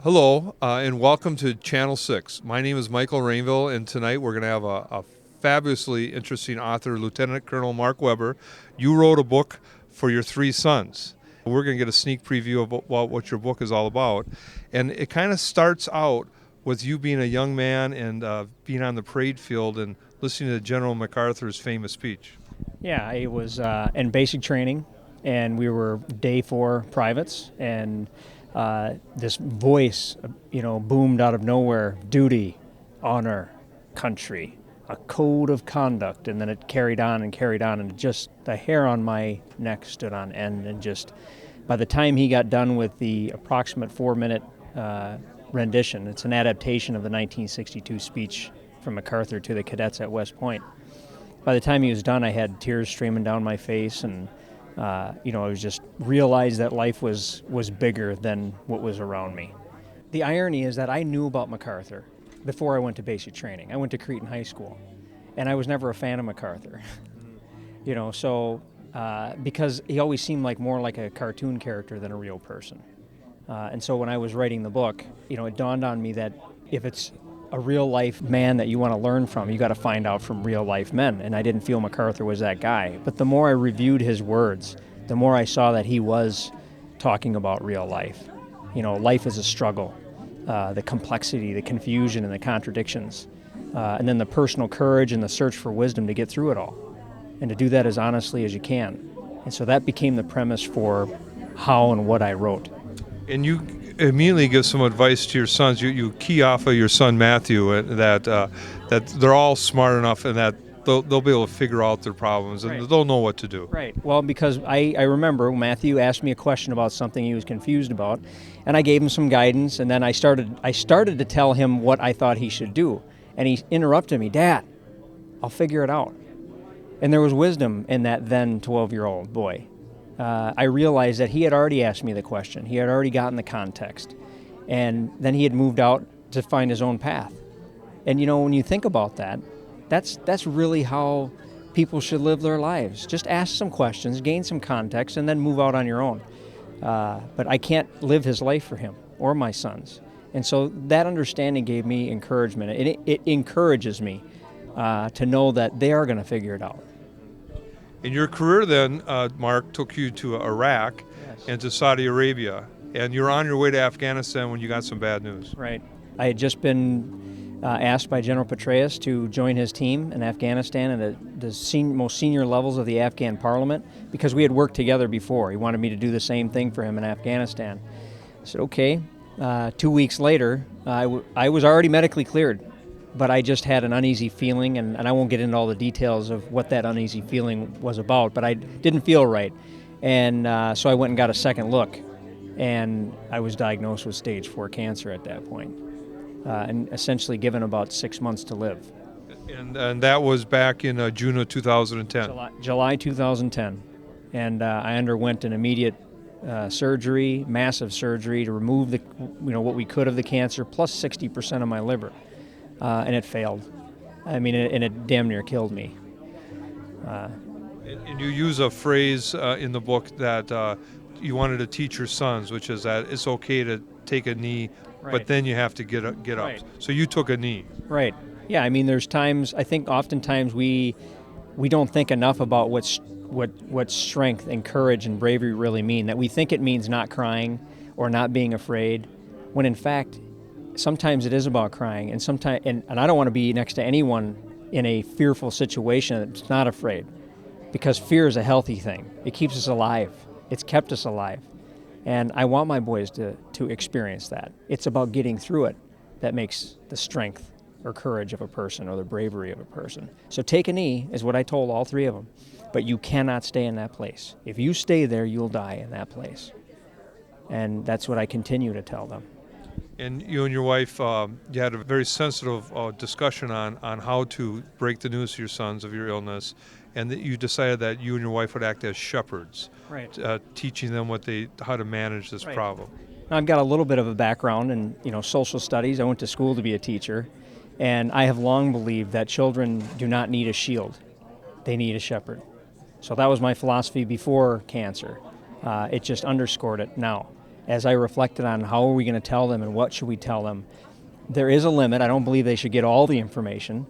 Hello, and welcome to Channel 6. My name is Michael Rainville, and tonight we're going to have a fabulously interesting author, Lieutenant Colonel Mark Weber. You wrote a book for your three sons. We're going to get a sneak preview of what your book is all about. And it kind of starts out with you being a young man and being on the parade field and listening to General MacArthur's famous speech. Yeah, I was in basic training, and we were day 4 privates, and this voice, boomed out of nowhere: duty, honor, country, a code of conduct. And then it carried on, and just the hair on my neck stood on end. And just by the time he got done with the approximate 4-minute rendition, it's an adaptation of the 1962 speech from MacArthur to the cadets at West Point. By the time he was done, I had tears streaming down my face, and I was just realized that life was bigger than what was around me. The irony is that I knew about MacArthur before I went to basic training. I went to Cretin High School, and I was never a fan of MacArthur. Because he always seemed more like a cartoon character than a real person. And so when I was writing the book, it dawned on me that if it's a real-life man that you want to learn from, you got to find out from real-life men. And I didn't feel MacArthur was that guy. But the more I reviewed his words, the more I saw that he was talking about real life. Life is a struggle, the complexity, the confusion, and the contradictions, and then the personal courage and the search for wisdom to get through it all, and to do that as honestly as you can. And so that became the premise for how and what I wrote. And you immediately give some advice to your sons. You key off of your son Matthew that they're all smart enough and that they'll be able to figure out their problems and Right. they'll know what to do. Right. Well, because I remember Matthew asked me a question about something he was confused about, and I gave him some guidance, and then I started to tell him what I thought he should do. And he interrupted me: "Dad, I'll figure it out." And there was wisdom in that then 12-year-old boy. I realized that he had already asked me the question. He had already gotten the context. And then he had moved out to find his own path. And when you think about that, that's really how people should live their lives. Just ask some questions, gain some context, and then move out on your own. But I can't live his life for him or my sons. And so that understanding gave me encouragement. It encourages me to know that they are going to figure it out. And your career then, Mark, took you to Iraq and to Saudi Arabia. And you're on your way to Afghanistan when you got some bad news. Right. I had just been asked by General Petraeus to join his team in Afghanistan at the most senior levels of the Afghan parliament, because we had worked together before. He wanted me to do the same thing for him in Afghanistan. I said, okay. 2 weeks later, I was already medically cleared, but I just had an uneasy feeling, and I won't get into all the details of what that uneasy feeling was about, but I didn't feel right. And so I went and got a second look, and I was diagnosed with stage 4 cancer at that point, and essentially given about 6 months to live. And that was back in June of 2010. July 2010. And I underwent an immediate surgery, massive surgery, to remove what we could of the cancer, plus 60% of my liver. And it failed. And it damn near killed me. And you use a phrase in the book that you wanted to teach your sons, which is that it's okay to take a knee, Right. but then you have to get up. Right. So you took a knee. Right. Yeah. There's times, I think oftentimes we don't think enough about what strength and courage and bravery really mean. That we think it means not crying or not being afraid, when in fact, sometimes it is about crying, and sometimes, and I don't want to be next to anyone in a fearful situation that's not afraid, because fear is a healthy thing. It keeps us alive. It's kept us alive. And I want my boys to experience that. It's about getting through it that makes the strength or courage of a person, or the bravery of a person. So take a knee is what I told all 3 of them, but you cannot stay in that place. If you stay there, you'll die in that place. And that's what I continue to tell them. And you and your wife, you had a very sensitive discussion on how to break the news to your sons of your illness, and that you decided that you and your wife would act as shepherds, Right. Teaching them how to manage this Right. problem. I've got a little bit of a background in social studies. I went to school to be a teacher, and I have long believed that children do not need a shield; they need a shepherd. So that was my philosophy before cancer. It just underscored it now. as I reflected on how are we going to tell them and what should we tell them, there is a limit. I don't believe they should get all the information.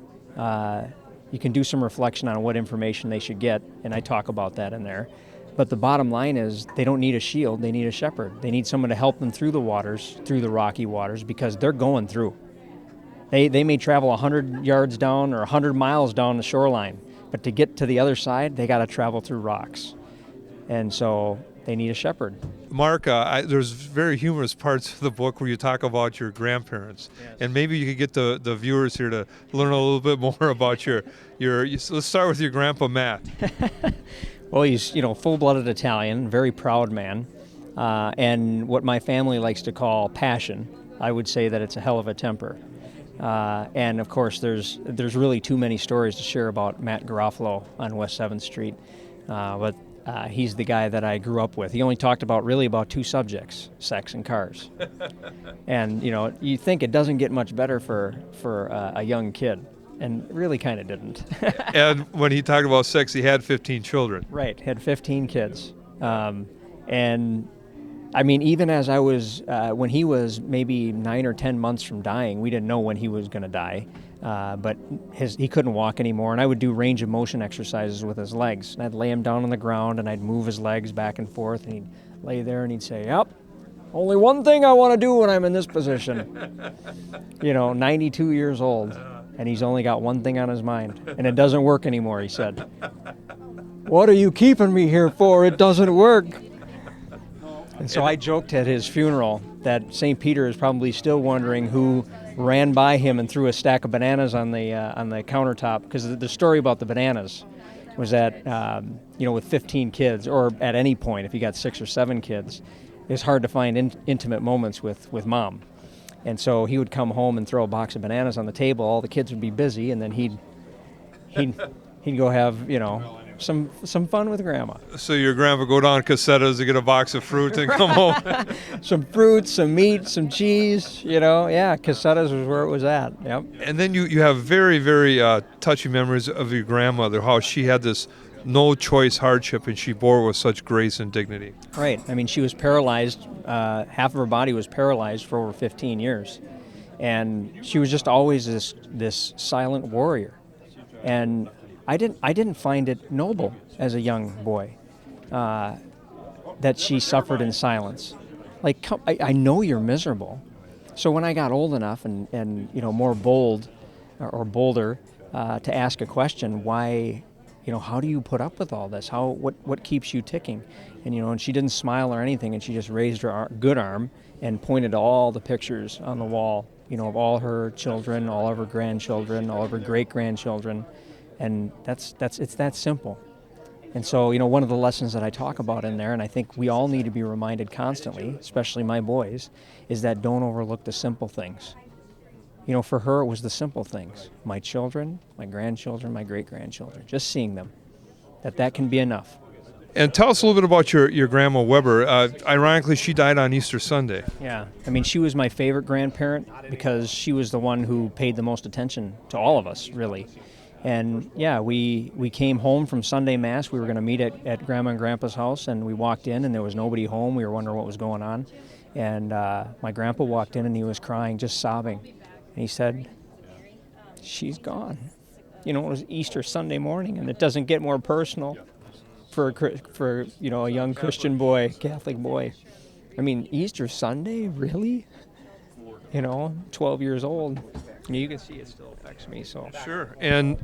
You can do some reflection on what information they should get, and I talk about that in there. But the bottom line is they don't need a shield, they need a shepherd. They need someone to help them through the waters, through the rocky waters, because they're going through. They may travel 100 yards down or 100 miles down the shoreline, but to get to the other side, they got to travel through rocks. And so they need a shepherd. Mark, there's very humorous parts of the book where you talk about your grandparents, Yes. and maybe you could get the viewers here to learn a little bit more about your. Let's start with your grandpa Matt. Well, he's full-blooded Italian, very proud man, and what my family likes to call passion. I would say that it's a hell of a temper. And of course, there's really too many stories to share about Matt Garofalo on West 7th Street, but he's the guy that I grew up with. He only talked about two subjects: sex and cars. And you think it doesn't get much better for a young kid, and really kind of didn't. And when he talked about sex, he had 15 children. Right, had 15 kids, and I mean, even as I was, when he was maybe 9 or 10 months from dying, we didn't know when he was going to die, but he couldn't walk anymore, and I would do range of motion exercises with his legs. And I'd lay him down on the ground, and I'd move his legs back and forth, and he'd lay there, and he'd say, "Yep, only one thing I want to do when I'm in this position." 92 years old, and he's only got one thing on his mind, and it doesn't work anymore, he said. "What are you keeping me here for? It doesn't work." And so I joked at his funeral that St. Peter is probably still wondering who ran by him and threw a stack of bananas on the countertop, because the story about the bananas was that with 15 kids, or at any point if you got 6 or 7 kids, it's hard to find intimate moments with mom. And so he would come home and throw a box of bananas on the table. All the kids would be busy, and then he'd go have some fun with grandma. So your grandpa go down Casetas to get a box of fruit and come home. Some fruit, some meat, some cheese. Yeah, Casetas was where it was at. Yep. And then you have very, very touching memories of your grandmother, how she had this no-choice hardship, and she bore it with such grace and dignity. Right. I mean, she was paralyzed. Half of her body was paralyzed for over 15 years. And she was just always this silent warrior. And I didn't find it noble as a young boy that she suffered in silence. Like, I know you're miserable. So when I got old enough and more bold or bolder to ask a question, why, how do you put up with all this? What keeps you ticking? And she didn't smile or anything, and she just raised her good arm and pointed to all the pictures on the wall, of all her children, all of her grandchildren, all of her great-grandchildren. And it's that simple. And so, one of the lessons that I talk about in there, and I think we all need to be reminded constantly, especially my boys, is that don't overlook the simple things. For her, it was the simple things. My children, my grandchildren, my great-grandchildren, just seeing them, that can be enough. And tell us a little bit about your grandma Weber. Ironically, she died on Easter Sunday. Yeah. I mean, she was my favorite grandparent because she was the one who paid the most attention to all of us, really. And yeah, we came home from Sunday Mass. We were going to meet at Grandma and Grandpa's house, and we walked in, and there was nobody home. We were wondering what was going on. And my grandpa walked in, and he was crying, just sobbing. And he said, "She's gone." It was Easter Sunday morning, and it doesn't get more personal for a young Christian boy, Catholic boy. I mean, Easter Sunday, really? 12 years old. You can see it still affects me. So sure. And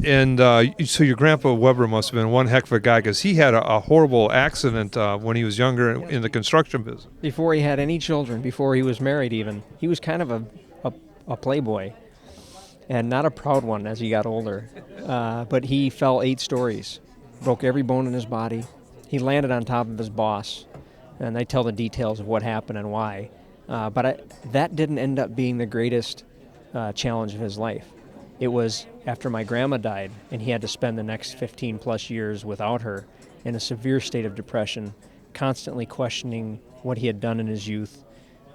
so your grandpa Weber must have been one heck of a guy, because he had a horrible accident when he was younger in the construction business. Before he had any children, before he was married even, he was kind of a playboy, and not a proud one as he got older. But he fell 8 stories, broke every bone in his body. He landed on top of his boss, and they tell the details of what happened and why. But that didn't end up being the greatest challenge of his life. It was after my grandma died, and he had to spend the next 15 plus years without her in a severe state of depression, constantly questioning what he had done in his youth,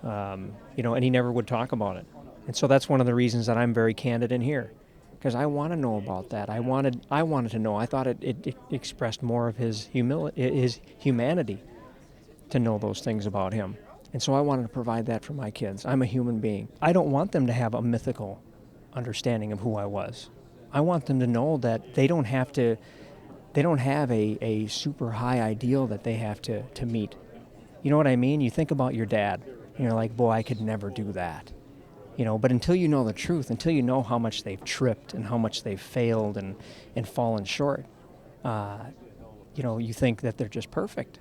and he never would talk about it. And so that's one of the reasons that I'm very candid in here, because I want to know about that. I wanted to know. I thought it expressed more of his humanity to know those things about him. And so I wanted to provide that for my kids. I'm a human being. I don't want them to have a mythical understanding of who I was. I want them to know that they don't have a super high ideal that they have to meet. You know what I mean? You think about your dad, and you're like, boy, I could never do that. But until you know the truth, until you know how much they've tripped and how much they've failed and fallen short, you think that they're just perfect.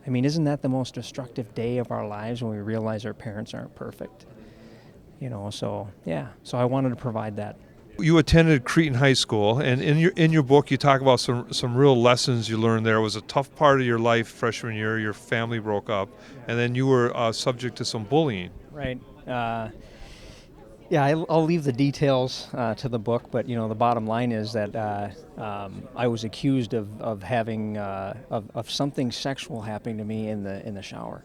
I mean, isn't that the most destructive day of our lives when we realize our parents aren't perfect? So I wanted to provide that. You attended Cretin High School, and in your book you talk about some real lessons you learned there. It was a tough part of your life freshman year. Your family broke up, and then you were subject to some bullying. Right. I'll leave the details to the book, but the bottom line is that I was accused of having of something sexual happening to me in the shower.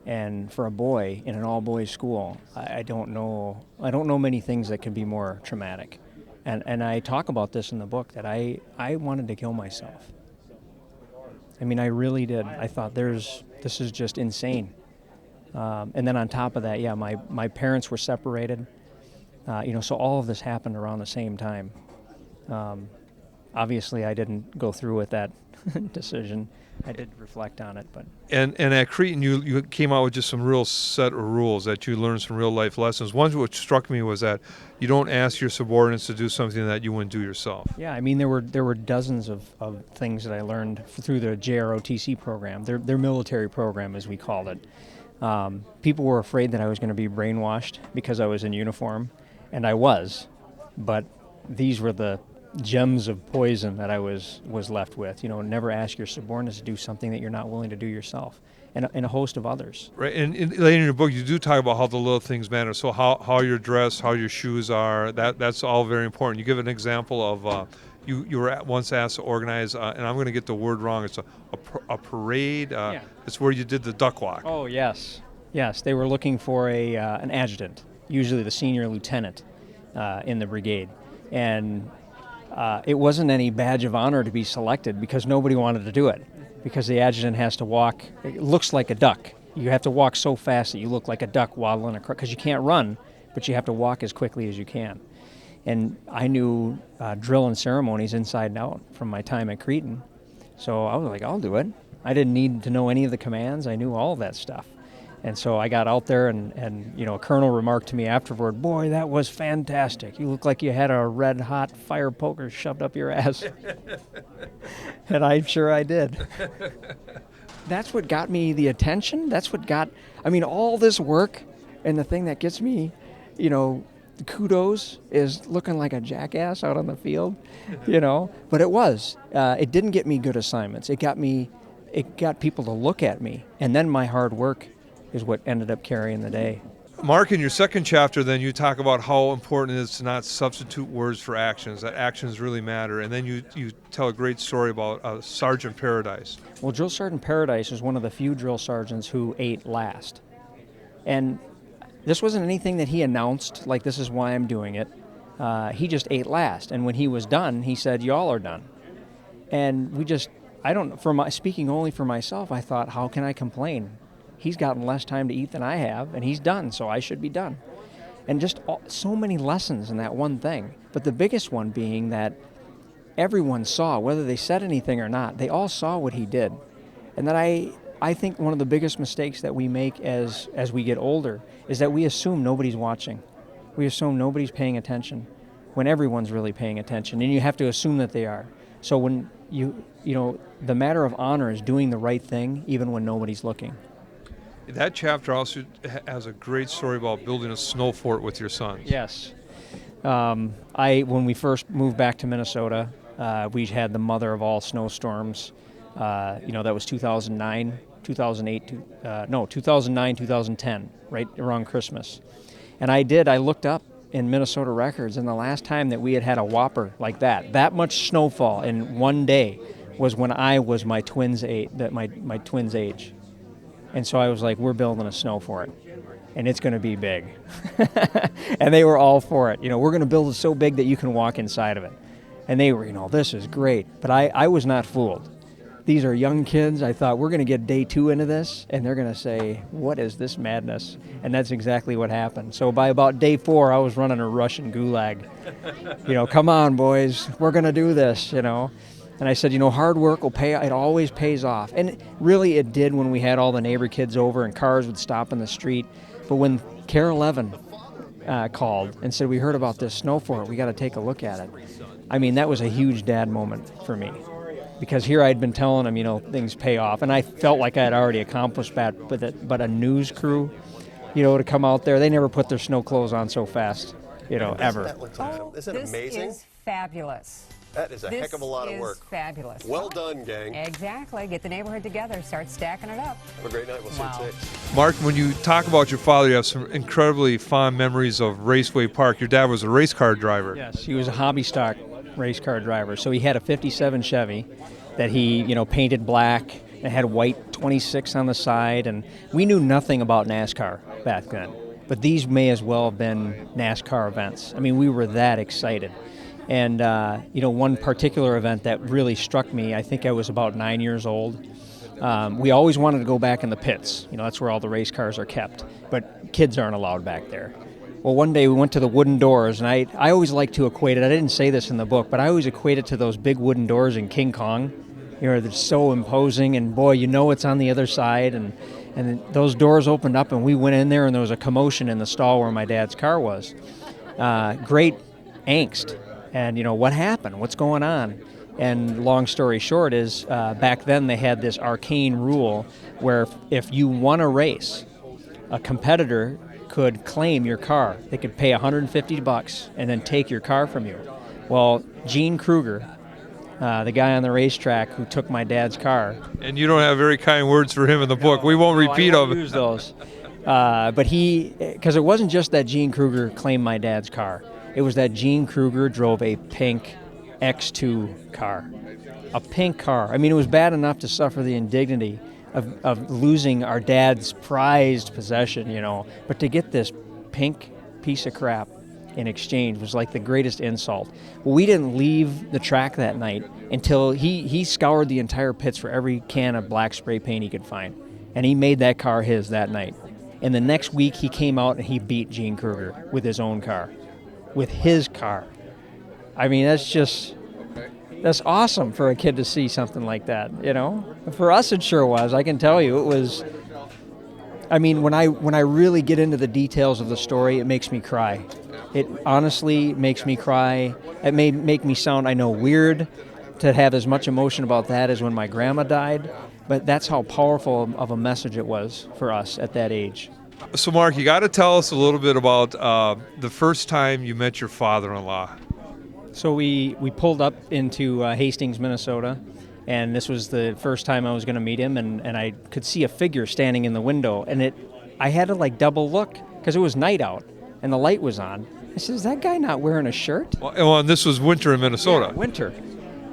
And for a boy in an all-boys school, I don't know many things that can be more traumatic. And I talk about this in the book, that I wanted to kill myself. I mean, I really did. I thought this is just insane. And then on top of that, my parents were separated. So all of this happened around the same time. Obviously, I didn't go through with that decision. I did reflect on it, but and at Cretin, you came out with just some real set of rules that you learned some real life lessons. One which struck me was that you don't ask your subordinates to do something that you wouldn't do yourself. Yeah, I mean there were dozens of things that I learned through the JROTC program, their military program as we called it. People were afraid that I was going to be brainwashed because I was in uniform, and I was, but these were the gems of poison that I was left with. Never ask your subordinates to do something that you're not willing to do yourself, and a host of others. Right, and later in your book, you do talk about how the little things matter. So how you're dressed, how your shoes are, that's all very important. You give an example of you were once asked to organize, and I'm going to get the word wrong. It's a parade. It's where you did the duck walk. Oh yes. They were looking for an adjutant, usually the senior lieutenant in the brigade, and it wasn't any badge of honor to be selected because nobody wanted to do it, because the adjutant has to walk. It looks like a duck. You have to walk so fast that you look like a duck waddling across, because you can't run, but you have to walk as quickly as you can. And I knew drill and ceremonies inside and out from my time at Cretin, so I was like, I'll do it. I didn't need to know any of the commands. I knew all of that stuff. And so I got out there, and a colonel remarked to me afterward, "Boy, that was fantastic. You look like you had a red-hot fire poker shoved up your ass." And I'm sure I did. That's what got me the attention. That's what got, all this work, and the thing that gets me, the kudos is looking like a jackass out on the field, But it was. It didn't get me good assignments. It got people to look at me, and then my hard work is what ended up carrying the day. Mark, in your second chapter, then you talk about how important it is to not substitute words for actions, that actions really matter. And then you tell a great story about Sergeant Paradise. Well, Drill Sergeant Paradise is one of the few drill sergeants who ate last. And this wasn't anything that he announced, like this is why I'm doing it. He just ate last. And when he was done, he said, "Y'all are done." And speaking only for myself, I thought, how can I complain? He's gotten less time to eat than I have, and he's done, so I should be done. And just so many lessons in that one thing. But the biggest one being that everyone saw, whether they said anything or not, they all saw what he did. And that I think one of the biggest mistakes that we make as we get older is that we assume nobody's watching. We assume nobody's paying attention when everyone's really paying attention, and you have to assume that they are. So when the matter of honor is doing the right thing even when nobody's looking. That chapter also has a great story about building a snow fort with your sons. Yes. When we first moved back to Minnesota, we had the mother of all snowstorms. That was 2009, 2010, right around Christmas. And I looked up in Minnesota records, and the last time that we had a whopper like that much snowfall in one day, was when I was my twins' age. And so I was like, we're building a snow fort, and it's going to be big. And they were all for it. We're going to build it so big that you can walk inside of it. And they were, this is great. But I was not fooled. these are young kids. I thought, we're going to get day 2 into this, and they're going to say, what is this madness? And that's exactly what happened. So by about day 4, I was running a Russian gulag. Come on, boys, we're going to do this, And I said, hard work will pay. It always pays off. And really it did when we had all the neighbor kids over and cars would stop in the street. But when Care 11 called and said, we heard about this snow fort, we got to take a look at it. I mean, that was a huge dad moment for me. Because here I'd been telling them, things pay off. And I felt like I had already accomplished that with it. But a news crew, to come out there, they never put their snow clothes on so fast, ever. Isn't it amazing? This is fabulous. That is a heck of a lot of work. This is fabulous. Well done, gang. Exactly. Get the neighborhood together. Start stacking it up. Have a great night. We'll see you at 6. Mark, when you talk about your father, you have some incredibly fond memories of Raceway Park. Your dad was a race car driver. Yes, he was a hobby stock race car driver. So he had a 57 Chevy that he, painted black. It had white 26 on the side. And we knew nothing about NASCAR back then. But these may as well have been NASCAR events. I mean, we were that excited. And, one particular event that really struck me, I think I was about 9 years old. We always wanted to go back in the pits. That's where all the race cars are kept. But kids aren't allowed back there. Well, one day we went to the wooden doors, and I always like to equate it. I didn't say this in the book, but I always equate it to those big wooden doors in King Kong. They're so imposing, and boy, it's on the other side. And those doors opened up, and we went in there, and there was a commotion in the stall where my dad's car was. Great angst. And, what happened? What's going on? And long story short is back then they had this arcane rule where if you won a race, a competitor could claim your car. They could pay $150 and then take your car from you. Well, Gene Kruger, the guy on the racetrack who took my dad's car. And you don't have very kind words for him in the book. We won't repeat I won't them. Use those. But because it wasn't just that Gene Kruger claimed my dad's car. It was that Gene Kruger drove a pink X2 car. A pink car. I mean, it was bad enough to suffer the indignity of losing our dad's prized possession, But to get this pink piece of crap in exchange was like the greatest insult. Well, we didn't leave the track that night until he scoured the entire pits for every can of black spray paint he could find. And he made that car his that night. And the next week he came out and he beat Gene Kruger with his own car. With his car. I mean, that's awesome for a kid to see something like that, For us, it sure was. I can tell you, it was. I mean, when I really get into the details of the story, it makes me cry. It honestly makes me cry. It may make me sound, I know, weird to have as much emotion about that as when my grandma died, but that's how powerful of a message it was for us at that age. So, Mark, you got to tell us a little bit about the first time you met your father-in-law. So we pulled up into Hastings, Minnesota, and this was the first time I was going to meet him, and I could see a figure standing in the window, and I had to double look because it was night out, and the light was on. I said, is that guy not wearing a shirt? Well, and this was winter in Minnesota. Yeah, winter.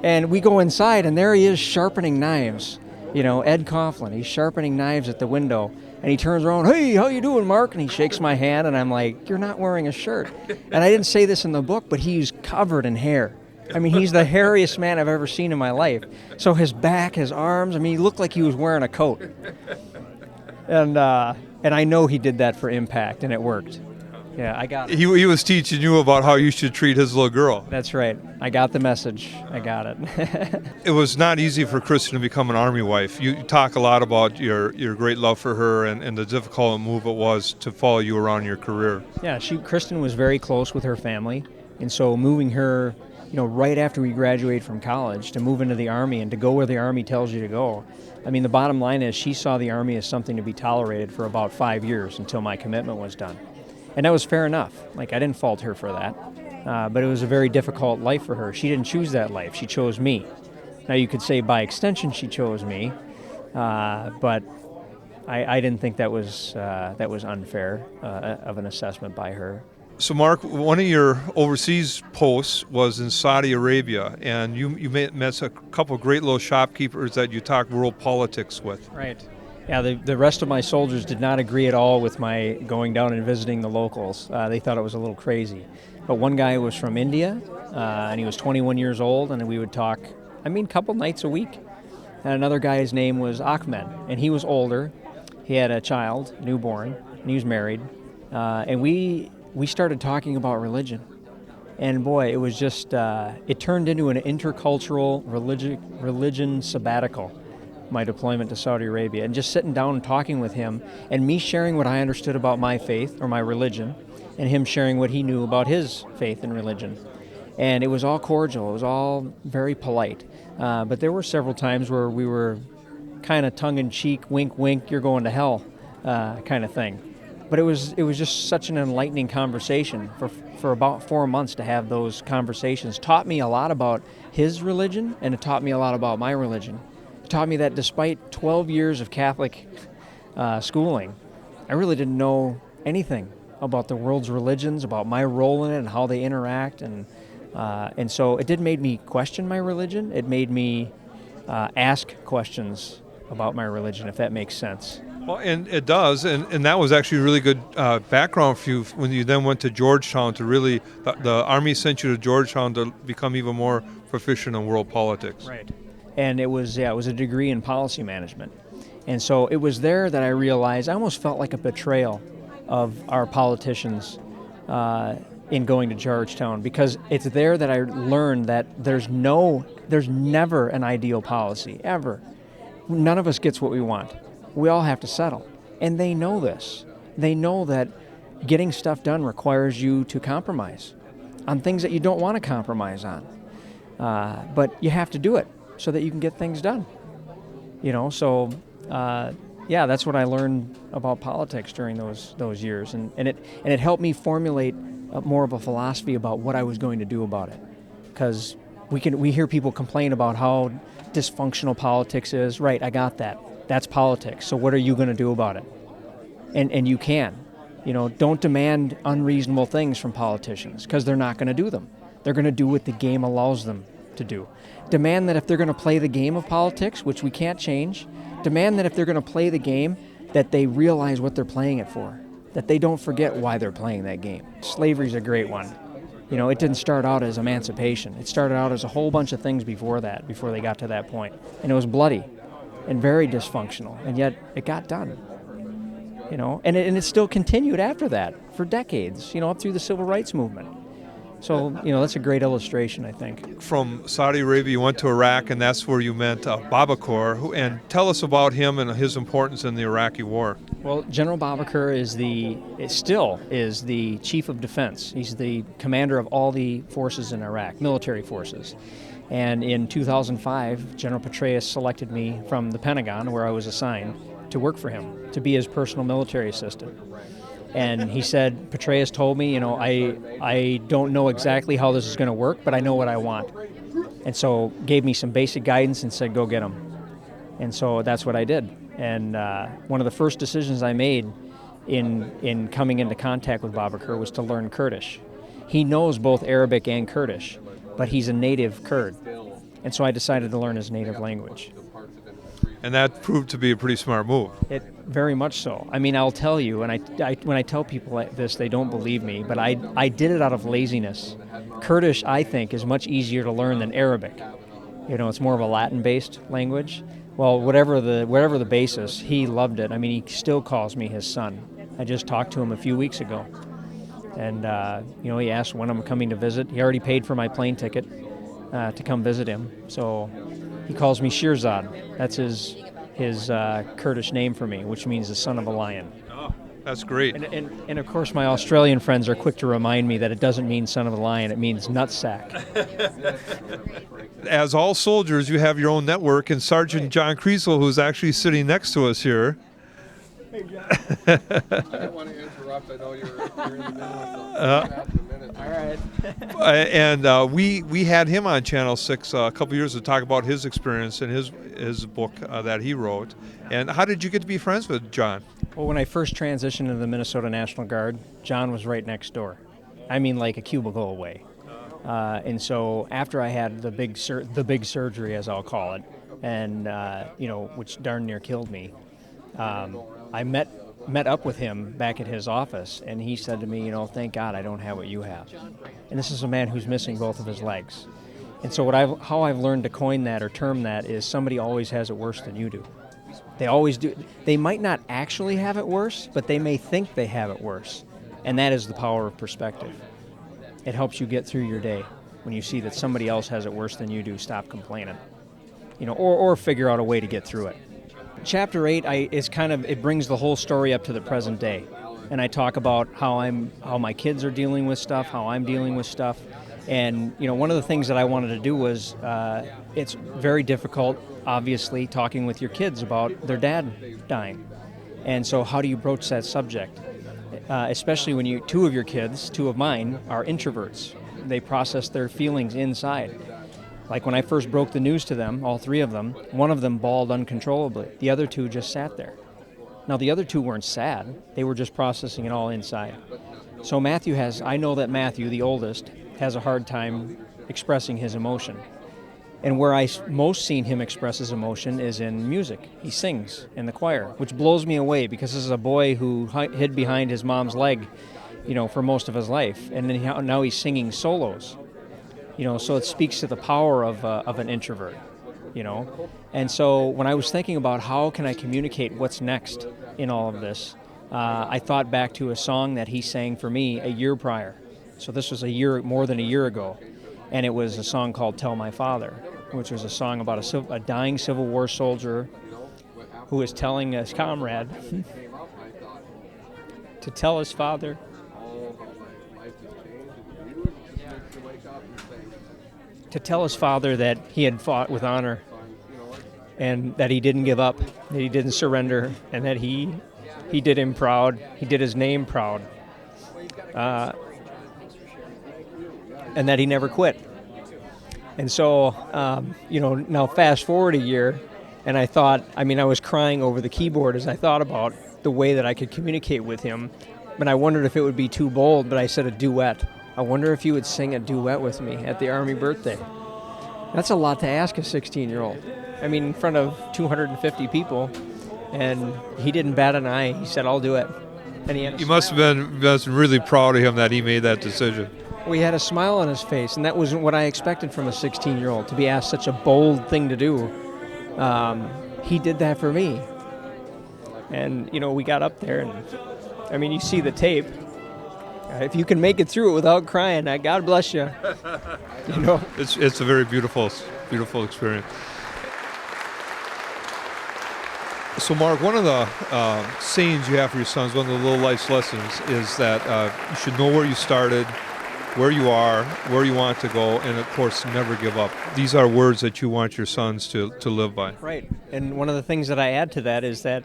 And we go inside, and there he is sharpening knives. Ed Coughlin, he's sharpening knives at the window. And he turns around, hey, how you doing, Mark? And he shakes my hand, and I'm like, you're not wearing a shirt. And I didn't say this in the book, but he's covered in hair. I mean, he's the hairiest man I've ever seen in my life. So his back, his arms, I mean, he looked like he was wearing a coat. And I know he did that for impact, and it worked. Yeah, I got it. He was teaching you about how you should treat his little girl. That's right. I got the message. I got it. It was not easy for Kristen to become an Army wife. You talk a lot about your great love for her and the difficult move it was to follow you around your career. Yeah, Kristen was very close with her family, and so moving her, right after we graduated from college to move into the Army and to go where the Army tells you to go. I mean, the bottom line is she saw the Army as something to be tolerated for about 5 years until my commitment was done. And that was fair enough. I didn't fault her for that. But it was a very difficult life for her. She didn't choose that life. She chose me. Now, you could say by extension she chose me, but I didn't think that was unfair of an assessment by her. So, Mark, one of your overseas posts was in Saudi Arabia, and you met a couple of great little shopkeepers that you talked world politics with. Right. Yeah, the rest of my soldiers did not agree at all with my going down and visiting the locals. They thought it was a little crazy. But one guy was from India, and he was 21 years old, and we would talk, a couple nights a week. and another guy's name was Ahmed, and he was older. He had a child, newborn, and he was married. And we started talking about religion. And boy, it was just, it turned into an intercultural religion sabbatical, my deployment to Saudi Arabia. And just sitting down and talking with him, and me sharing what I understood about my faith or my religion, and him sharing what he knew about his faith and religion. And it was all cordial, it was all very polite. But there were several times where we were kind of tongue-in-cheek, wink, wink, you're going to hell kind of thing. But it was just such an enlightening conversation for about 4 months to have those conversations. Taught me a lot about his religion, and it taught me a lot about my religion. It taught me that despite 12 years of Catholic schooling, I really didn't know anything about the world's religions, about my role in it and how they interact. And so it did made me question my religion. It made me ask questions about my religion, if that makes sense. Well, and it does, and that was actually a really good background for you when you then went to Georgetown to really, the Army sent you to Georgetown to become even more proficient in world politics. Right. And it was a degree in policy management. And so it was there that I realized I almost felt like a betrayal of our politicians in going to Georgetown, because it's there that I learned that there's never an ideal policy, ever. None of us gets what we want. We all have to settle. And they know this. They know that getting stuff done requires you to compromise on things that you don't want to compromise on. But you have to do it so that you can get things done. So that's what I learned about politics during those years. And it helped me formulate more of a philosophy about what I was going to do about it. Because we hear people complain about how dysfunctional politics is. Right, I got that. That's politics. So what are you going to do about it? And you can. Don't demand unreasonable things from politicians, because they're not going to do them. They're going to do what the game allows them to do. Demand that if they're going to play the game of politics, which we can't change, demand that if they're going to play the game, that they realize what they're playing it for, that they don't forget why they're playing that game. Slavery's a great one. It didn't start out as emancipation. It started out as a whole bunch of things before they got to that point. And it was bloody and very dysfunctional, and yet it got done. And it still continued after that for decades, up through the Civil Rights Movement. So, that's a great illustration, I think. From Saudi Arabia, you went to Iraq, and that's where you met Babakar. And tell us about him and his importance in the Iraqi war. Well, General Babakar still is the chief of defense. He's the commander of all the forces in Iraq, military forces. And in 2005, General Petraeus selected me from the Pentagon, where I was assigned, to work for him, to be his personal military assistant. And he said, Petraeus told me, I don't know exactly how this is going to work, but I know what I want. And so gave me some basic guidance and said, go get them. And so that's what I did. And one of the first decisions I made in coming into contact with Babakar was to learn Kurdish. He knows both Arabic and Kurdish, but he's a native Kurd. And so I decided to learn his native language. And that proved to be a pretty smart move. It very much so. I mean, I'll tell you, and when I tell people this, they don't believe me, but I did it out of laziness. Kurdish, I think, is much easier to learn than Arabic. It's more of a Latin-based language. Well, whatever the basis, he loved it. I mean, he still calls me his son. I just talked to him a few weeks ago. And, he asked when I'm coming to visit. He already paid for my plane ticket to come visit him. So he calls me Shirzad. That's his Kurdish name for me, which means the son of a lion. Oh, that's great. And of course, my Australian friends are quick to remind me that it doesn't mean son of a lion, it means nutsack. As all soldiers, you have your own network, and Sgt John Kross, who's actually sitting next to us here. Hey, John. I didn't want to interrupt. I know you're in the middle of something. All right. And we had him on Channel 6 a couple years to talk about his experience and his book that he wrote. And how did you get to be friends with John? Well, when I first transitioned into the Minnesota National Guard, John was right next door. I mean, like a cubicle away. And so after I had the big surgery, as I'll call it, and which darn near killed me, I met up with him back at his office, and he said to me, thank God I don't have what you have. And this is a man who's missing both of his legs. And so how I've learned to coin that or term that is somebody always has it worse than you do. They always do. They might not actually have it worse, but they may think they have it worse. And that is the power of perspective. It helps you get through your day when you see that somebody else has it worse than you do. Stop complaining, or figure out a way to get through it. Chapter 8 it brings the whole story up to the present day, and I talk about how my kids are dealing with stuff, how I'm dealing with stuff, and one of the things that I wanted to do was it's very difficult, obviously, talking with your kids about their dad dying, and so how do you broach that subject? Especially when two of mine are introverts. They process their feelings inside. Like when I first broke the news to them, all three of them, one of them bawled uncontrollably. The other two just sat there. Now the other two weren't sad. They were just processing it all inside. So I know that Matthew, the oldest, has a hard time expressing his emotion. And where I most seen him express his emotion is in music. He sings in the choir, which blows me away because this is a boy who hid behind his mom's leg, for most of his life. And then now he's singing solos. So it speaks to the power of an introvert, And so when I was thinking about how can I communicate what's next in all of this, I thought back to a song that he sang for me a year prior. So this was more than a year ago. And it was a song called Tell My Father, which was a song about a dying Civil War soldier who was telling his comrade to tell his father that he had fought with honor and that he didn't give up, that he didn't surrender, and that he did him proud. He did his name proud. And that he never quit. And so, now fast forward a year, and I was crying over the keyboard as I thought about the way that I could communicate with him. And I wondered if it would be too bold, but I said a duet. I wonder if you would sing a duet with me at the Army birthday. That's a lot to ask a 16-year-old. In front of 250 people, and he didn't bat an eye. He said, I'll do it. And you must have been really proud of him that he made that decision. He had a smile on his face, and that wasn't what I expected from a 16-year-old, to be asked such a bold thing to do. He did that for me. And, we got up there, and, you see the tape. If you can make it through it without crying, God bless you. It's a very beautiful experience. So, Mark, one of the sayings you have for your sons, one of the little life's lessons, is that you should know where you started, where you are, where you want to go, and, of course, never give up. These are words that you want your sons to live by. Right. And one of the things that I add to that is that,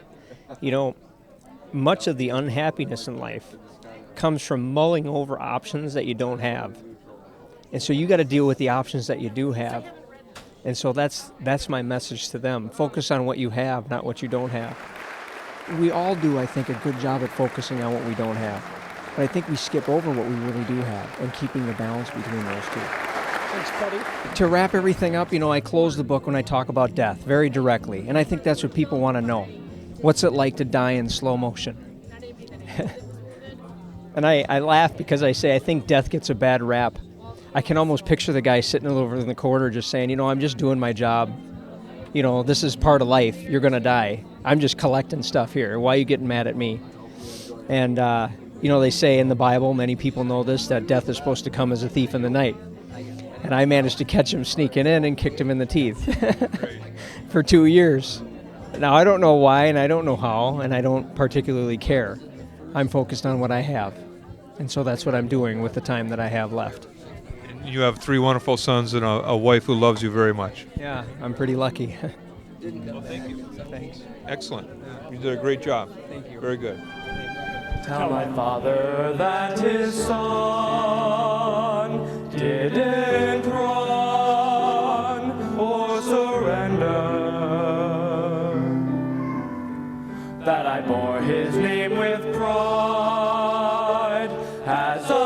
much of the unhappiness in life comes from mulling over options that you don't have. And so you got to deal with the options that you do have. And so that's my message to them. Focus on what you have, not what you don't have. We all do, I think, a good job at focusing on what we don't have. But I think we skip over what we really do have and keeping the balance between those two. Thanks, buddy. To wrap everything up, I close the book when I talk about death very directly. And I think that's what people want to know. What's it like to die in slow motion? And I laugh because I think death gets a bad rap. I can almost picture the guy sitting over in the corner just saying, I'm just doing my job. This is part of life. You're going to die. I'm just collecting stuff here. Why are you getting mad at me? And, they say in the Bible, many people know this, that death is supposed to come as a thief in the night. And I managed to catch him sneaking in and kicked him in the teeth for 2 years. Now, I don't know why and I don't know how, and I don't particularly care. I'm focused on what I have. And so that's what I'm doing with the time that I have left. You have 3 wonderful sons and a wife who loves you very much. Yeah, I'm pretty lucky. Well, thank you. Thanks. Excellent. You did a great job. Thank you. Very good. Tell my father that his son didn't run or surrender, that I bore his name with pride as a